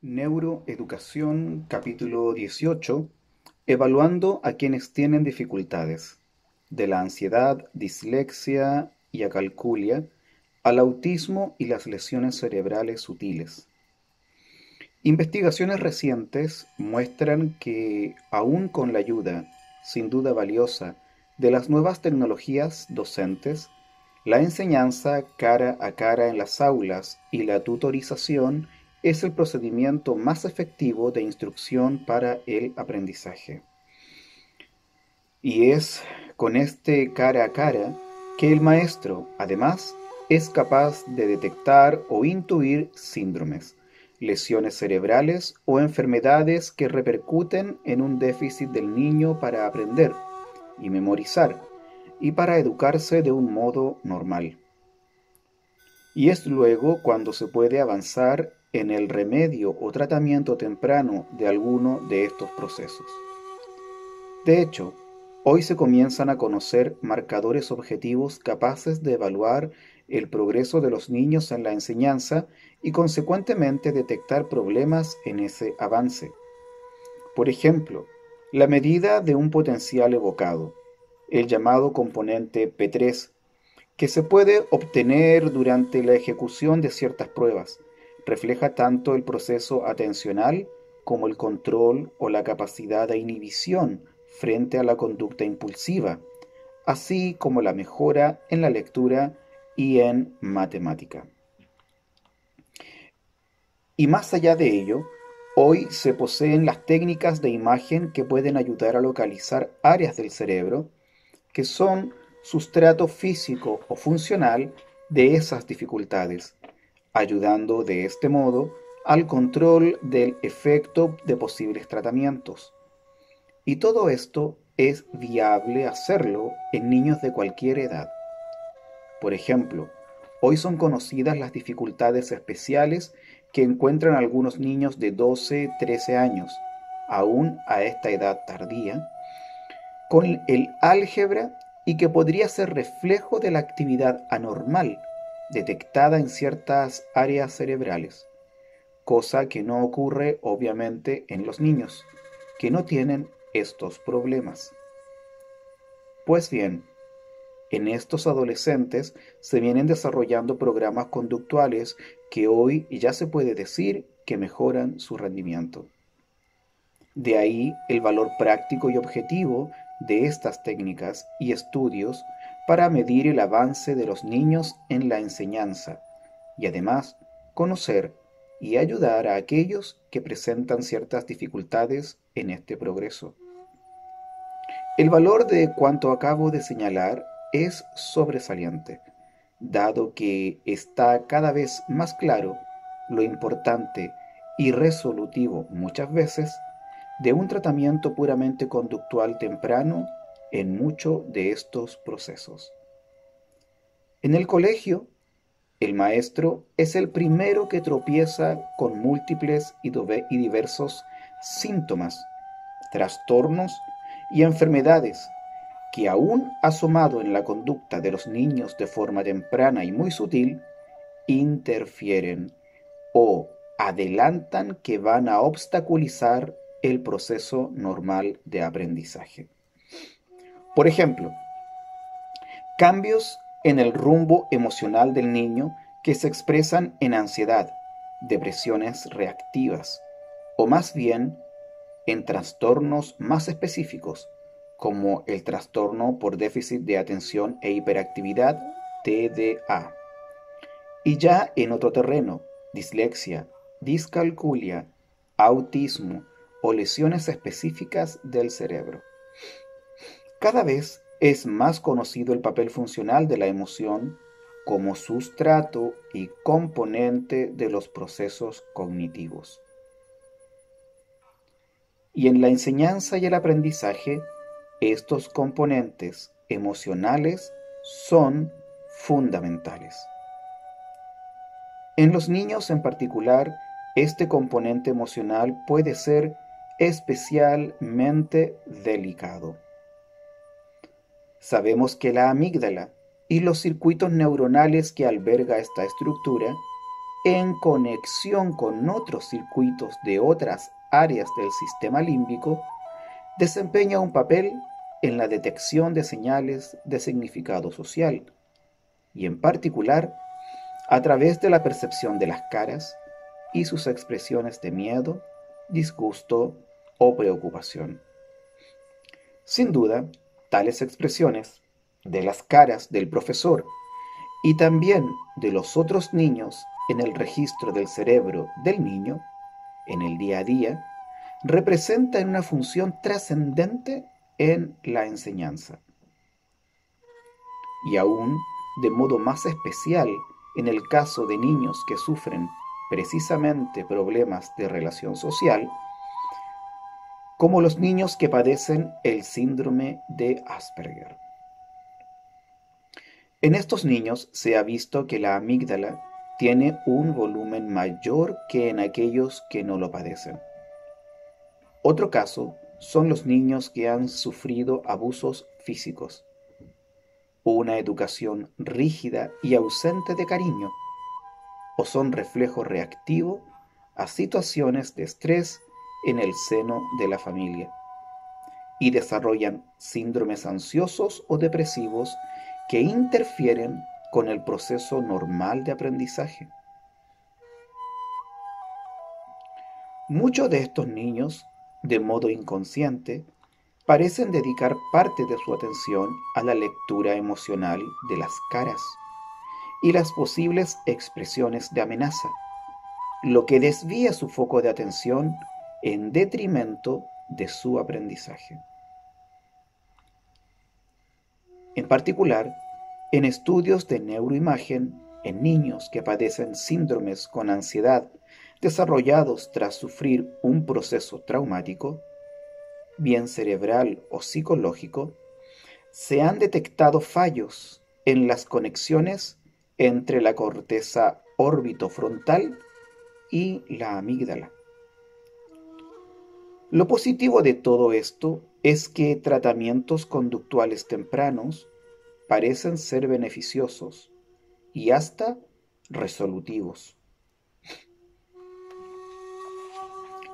Neuroeducación, capítulo 18, evaluando a quienes tienen dificultades, de la ansiedad, dislexia y acalculia, al autismo y las lesiones cerebrales sutiles. Investigaciones recientes muestran que, aun con la ayuda, sin duda valiosa, de las nuevas tecnologías docentes, la enseñanza cara a cara en las aulas y la tutorización es el procedimiento más efectivo de instrucción para el aprendizaje. Y es con este cara a cara que el maestro, además, es capaz de detectar o intuir síndromes, lesiones cerebrales o enfermedades que repercuten en un déficit del niño para aprender y memorizar y para educarse de un modo normal. Y es luego cuando se puede avanzar en el remedio o tratamiento temprano de alguno de estos procesos. De hecho, hoy se comienzan a conocer marcadores objetivos capaces de evaluar el progreso de los niños en la enseñanza y consecuentemente detectar problemas en ese avance. Por ejemplo, la medida de un potencial evocado, el llamado componente P3, que se puede obtener durante la ejecución de ciertas pruebas, refleja tanto el proceso atencional como el control o la capacidad de inhibición frente a la conducta impulsiva, así como la mejora en la lectura y en matemática. Y más allá de ello, hoy se poseen las técnicas de imagen que pueden ayudar a localizar áreas del cerebro que son sustrato físico o funcional de esas dificultades, ayudando de este modo al control del efecto de posibles tratamientos. Y todo esto es viable hacerlo en niños de cualquier edad. Por ejemplo, hoy son conocidas las dificultades especiales que encuentran algunos niños de 12-13 años, aún a esta edad tardía, con el álgebra y que podría ser reflejo de la actividad anormal detectada en ciertas áreas cerebrales, cosa que no ocurre obviamente en los niños, que no tienen estos problemas. Pues bien, en estos adolescentes se vienen desarrollando programas conductuales que hoy ya se puede decir que mejoran su rendimiento. De ahí el valor práctico y objetivo de estas técnicas y estudios para medir el avance de los niños en la enseñanza y además conocer y ayudar a aquellos que presentan ciertas dificultades en este progreso. El valor de cuanto acabo de señalar es sobresaliente, dado que está cada vez más claro lo importante y resolutivo muchas veces de un tratamiento puramente conductual temprano en muchos de estos procesos. En el colegio, el maestro es el primero que tropieza con múltiples y diversos síntomas, trastornos y enfermedades que aún asomado en la conducta de los niños de forma temprana y muy sutil, interfieren o adelantan que van a obstaculizar el proceso normal de aprendizaje. Por ejemplo, cambios en el rumbo emocional del niño que se expresan en ansiedad, depresiones reactivas, o más bien en trastornos más específicos, como el trastorno por déficit de atención e hiperactividad, TDA. Y ya en otro terreno, dislexia, discalculia, autismo o lesiones específicas del cerebro. Cada vez es más conocido el papel funcional de la emoción como sustrato y componente de los procesos cognitivos. Y en la enseñanza y el aprendizaje, estos componentes emocionales son fundamentales. En los niños en particular, este componente emocional puede ser especialmente delicado. Sabemos que la amígdala y los circuitos neuronales que alberga esta estructura en conexión con otros circuitos de otras áreas del sistema límbico, desempeña un papel en la detección de señales de significado social y en particular a través de la percepción de las caras y sus expresiones de miedo, disgusto o preocupación. Sin duda, tales expresiones de las caras del profesor y también de los otros niños en el registro del cerebro del niño, en el día a día, representan una función trascendente en la enseñanza. Y aún de modo más especial en el caso de niños que sufren precisamente problemas de relación social, como los niños que padecen el síndrome de Asperger. En estos niños se ha visto que la amígdala tiene un volumen mayor que en aquellos que no lo padecen. Otro caso son los niños que han sufrido abusos físicos, una educación rígida y ausente de cariño, o son reflejo reactivo a situaciones de estrés en el seno de la familia y desarrollan síndromes ansiosos o depresivos que interfieren con el proceso normal de aprendizaje. Muchos de estos niños, de modo inconsciente, parecen dedicar parte de su atención a la lectura emocional de las caras y las posibles expresiones de amenaza, lo que desvía su foco de atención en detrimento de su aprendizaje. En particular, en estudios de neuroimagen en niños que padecen síndromes con ansiedad desarrollados tras sufrir un proceso traumático, bien cerebral o psicológico, se han detectado fallos en las conexiones entre la corteza órbitofrontal y la amígdala. Lo positivo de todo esto es que tratamientos conductuales tempranos parecen ser beneficiosos y hasta resolutivos.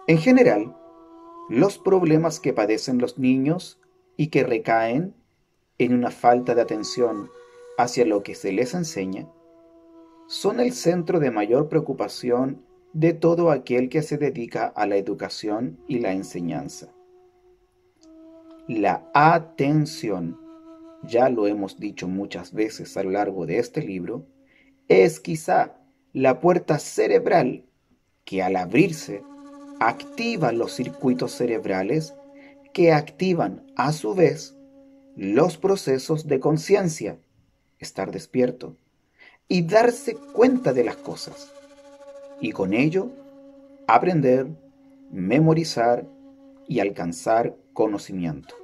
En general, los problemas que padecen los niños y que recaen en una falta de atención hacia lo que se les enseña son el centro de mayor preocupación de todo aquel que se dedica a la educación y la enseñanza. La atención, ya lo hemos dicho muchas veces a lo largo de este libro, es quizá la puerta cerebral que al abrirse activa los circuitos cerebrales que activan a su vez los procesos de conciencia, estar despierto y darse cuenta de las cosas, y con ello aprender, memorizar y alcanzar conocimiento.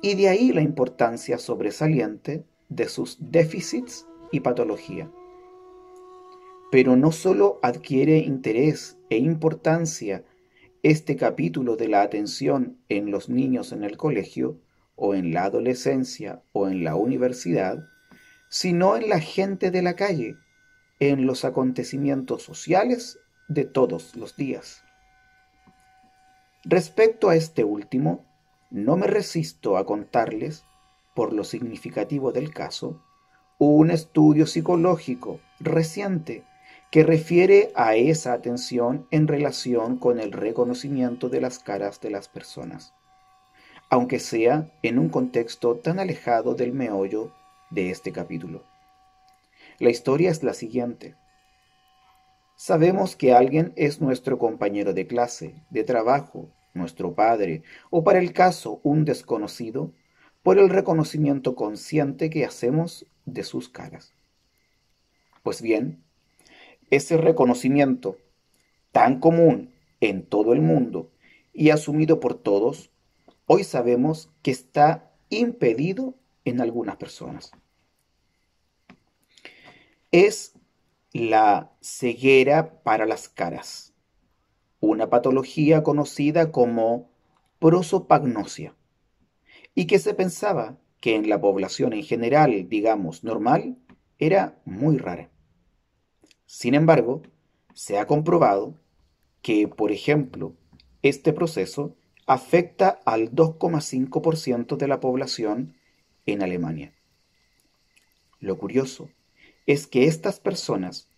Y de ahí la importancia sobresaliente de sus déficits y patología. Pero no solo adquiere interés e importancia este capítulo de la atención en los niños en el colegio, o en la adolescencia, o en la universidad, sino en la gente de la calle, en los acontecimientos sociales de todos los días. Respecto a este último, no me resisto a contarles, por lo significativo del caso, un estudio psicológico reciente que refiere a esa atención en relación con el reconocimiento de las caras de las personas, aunque sea en un contexto tan alejado del meollo de este capítulo. La historia es la siguiente. Sabemos que alguien es nuestro compañero de clase, de trabajo, nuestro padre, o para el caso un desconocido, por el reconocimiento consciente que hacemos de sus caras. Pues bien, ese reconocimiento, tan común en todo el mundo y asumido por todos, hoy sabemos que está impedido en algunas personas. Es la ceguera para las caras, una patología conocida como prosopagnosia, y que se pensaba que en la población en general, digamos, normal, era muy rara. Sin embargo, se ha comprobado que, por ejemplo, este proceso afecta al 2,5% de la población en Alemania. Lo curioso es que estas personas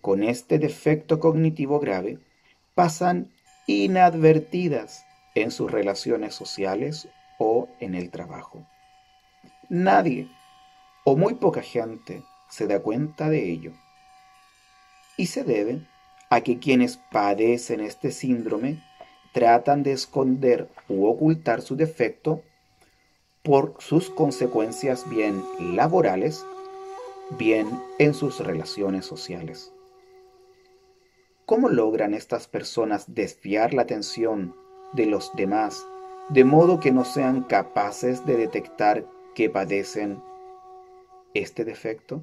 con este defecto cognitivo grave pasan inadvertidas en sus relaciones sociales o en el trabajo. Nadie o muy poca gente se da cuenta de ello. Y se debe a que quienes padecen este síndrome tratan de esconder u ocultar su defecto por sus consecuencias bien laborales, bien en sus relaciones sociales. ¿Cómo logran estas personas desviar la atención de los demás de modo que no sean capaces de detectar que padecen este defecto?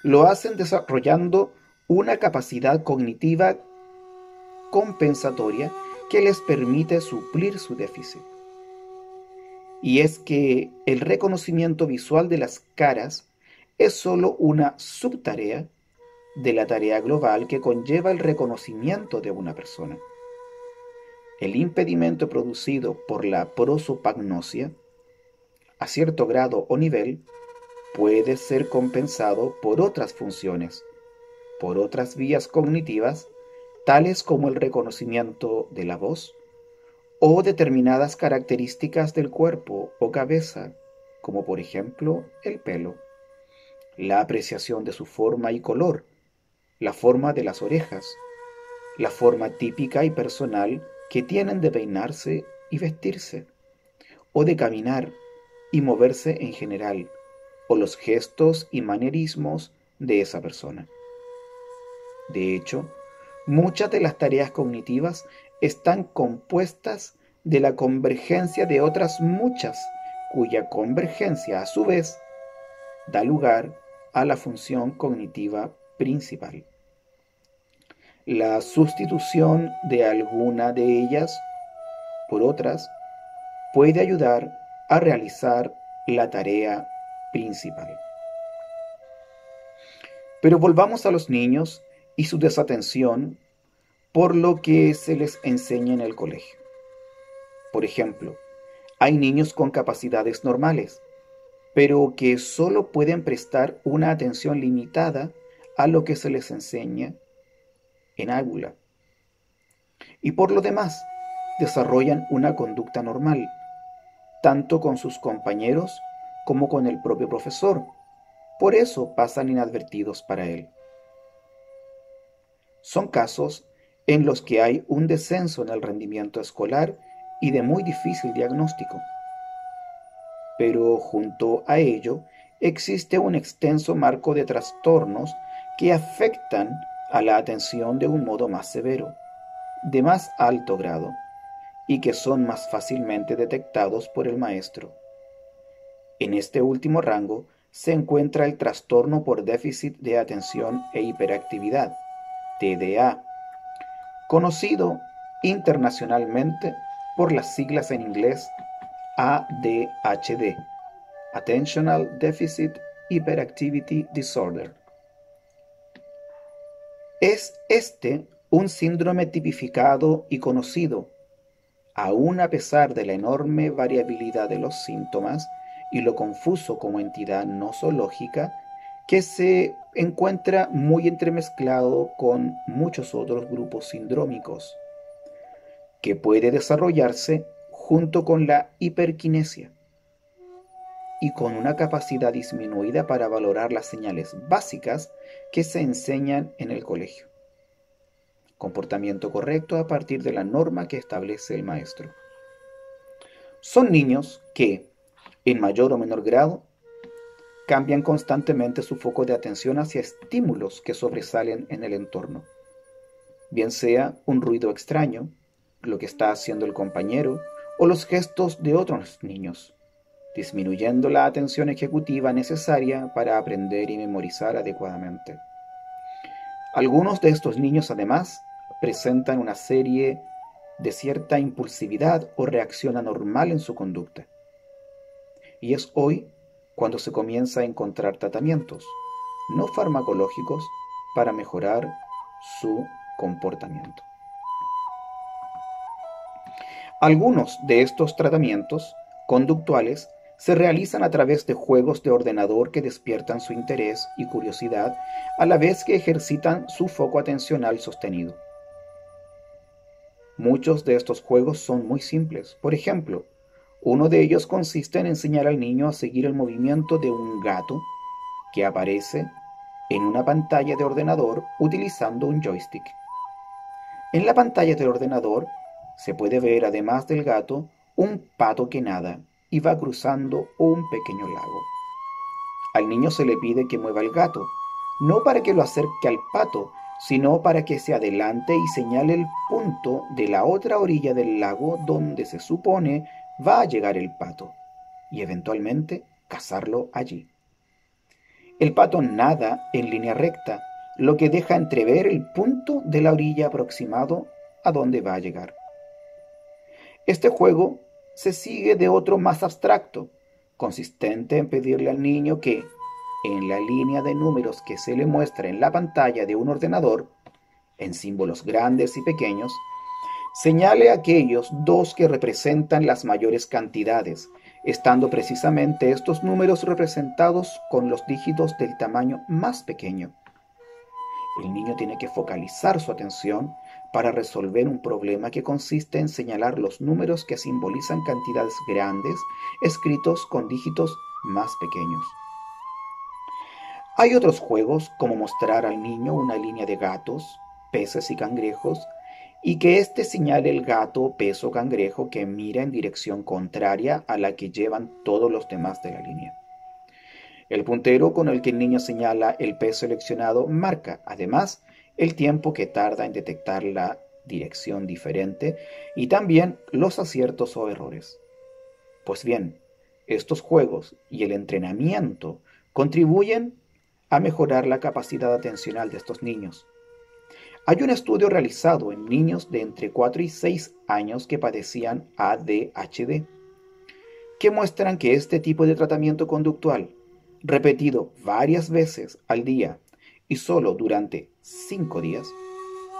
Lo hacen desarrollando una capacidad cognitiva compensatoria que les permite suplir su déficit. Y es que el reconocimiento visual de las caras es solo una subtarea de la tarea global que conlleva el reconocimiento de una persona. El impedimento producido por la prosopagnosia, a cierto grado o nivel, puede ser compensado por otras funciones, por otras vías cognitivas, tales como el reconocimiento de la voz o determinadas características del cuerpo o cabeza, como por ejemplo el pelo, la apreciación de su forma y color, la forma de las orejas, la forma típica y personal que tienen de peinarse y vestirse, o de caminar y moverse en general, o los gestos y manerismos de esa persona. De hecho, muchas de las tareas cognitivas están compuestas de la convergencia de otras muchas, cuya convergencia a su vez da lugar a la función cognitiva principal. La sustitución de alguna de ellas por otras puede ayudar a realizar la tarea principal. Pero volvamos a los niños y su desatención por lo que se les enseña en el colegio. Por ejemplo, hay niños con capacidades normales, pero que solo pueden prestar una atención limitada a lo que se les enseña en aula. Y por lo demás, desarrollan una conducta normal, tanto con sus compañeros como con el propio profesor. Por eso pasan inadvertidos para él. Son casos en los que hay un descenso en el rendimiento escolar y de muy difícil diagnóstico. Pero junto a ello existe un extenso marco de trastornos que afectan a la atención de un modo más severo, de más alto grado, y que son más fácilmente detectados por el maestro. En este último rango se encuentra el trastorno por déficit de atención e hiperactividad, TDA, conocido internacionalmente por las siglas en inglés ADHD, Attentional Deficit Hyperactivity Disorder. Es este un síndrome tipificado y conocido, aun a pesar de la enorme variabilidad de los síntomas y lo confuso como entidad no zoológica, que se encuentra muy entremezclado con muchos otros grupos sindrómicos, que puede desarrollarse junto con la hiperquinesia y con una capacidad disminuida para valorar las señales básicas que se enseñan en el colegio. Comportamiento correcto a partir de la norma que establece el maestro. Son niños que, en mayor o menor grado, cambian constantemente su foco de atención hacia estímulos que sobresalen en el entorno, bien sea un ruido extraño, lo que está haciendo el compañero o los gestos de otros niños, disminuyendo la atención ejecutiva necesaria para aprender y memorizar adecuadamente. Algunos de estos niños además presentan una serie de cierta impulsividad o reacción anormal en su conducta. Y es hoy cuando se comienza a encontrar tratamientos, no farmacológicos, para mejorar su comportamiento. Algunos de estos tratamientos conductuales se realizan a través de juegos de ordenador que despiertan su interés y curiosidad a la vez que ejercitan su foco atencional sostenido. Muchos de estos juegos son muy simples. Por ejemplo, uno de ellos consiste en enseñar al niño a seguir el movimiento de un gato que aparece en una pantalla de ordenador utilizando un joystick. En la pantalla del ordenador se puede ver, además del gato, un pato que nada y va cruzando un pequeño lago. Al niño se le pide que mueva el gato, no para que lo acerque al pato, sino para que se adelante y señale el punto de la otra orilla del lago donde se supone va a llegar el pato, y eventualmente cazarlo allí. El pato nada en línea recta, lo que deja entrever el punto de la orilla aproximado a donde va a llegar. Este juego se sigue de otro más abstracto, consistente en pedirle al niño que, en la línea de números que se le muestra en la pantalla de un ordenador, en símbolos grandes y pequeños, señale aquellos dos que representan las mayores cantidades, estando precisamente estos números representados con los dígitos del tamaño más pequeño. El niño tiene que focalizar su atención para resolver un problema que consiste en señalar los números que simbolizan cantidades grandes escritos con dígitos más pequeños. Hay otros juegos como mostrar al niño una línea de gatos, peces y cangrejos y que éste señale el gato, pez o cangrejo que mira en dirección contraria a la que llevan todos los demás de la línea. El puntero con el que el niño señala el pez seleccionado marca, además, el tiempo que tarda en detectar la dirección diferente y también los aciertos o errores. Pues bien, estos juegos y el entrenamiento contribuyen a mejorar la capacidad atencional de estos niños. Hay un estudio realizado en niños de entre 4 y 6 años que padecían ADHD, que muestran que este tipo de tratamiento conductual, repetido varias veces al día y solo durante 5 días,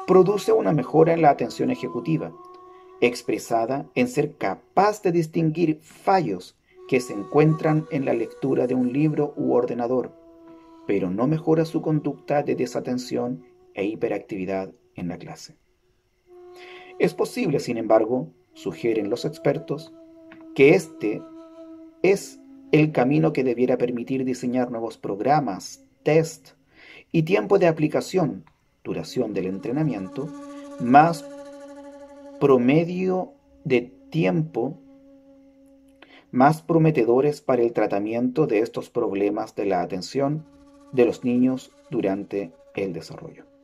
produce una mejora en la atención ejecutiva, expresada en ser capaz de distinguir fallos que se encuentran en la lectura de un libro u ordenador, pero no mejora su conducta de desatención e hiperactividad en la clase. Es posible, sin embargo, sugieren los expertos, que este es el camino que debiera permitir diseñar nuevos programas, test y tiempo de aplicación, duración del entrenamiento, más promedio de tiempo, más prometedores para el tratamiento de estos problemas de la atención de los niños durante el desarrollo.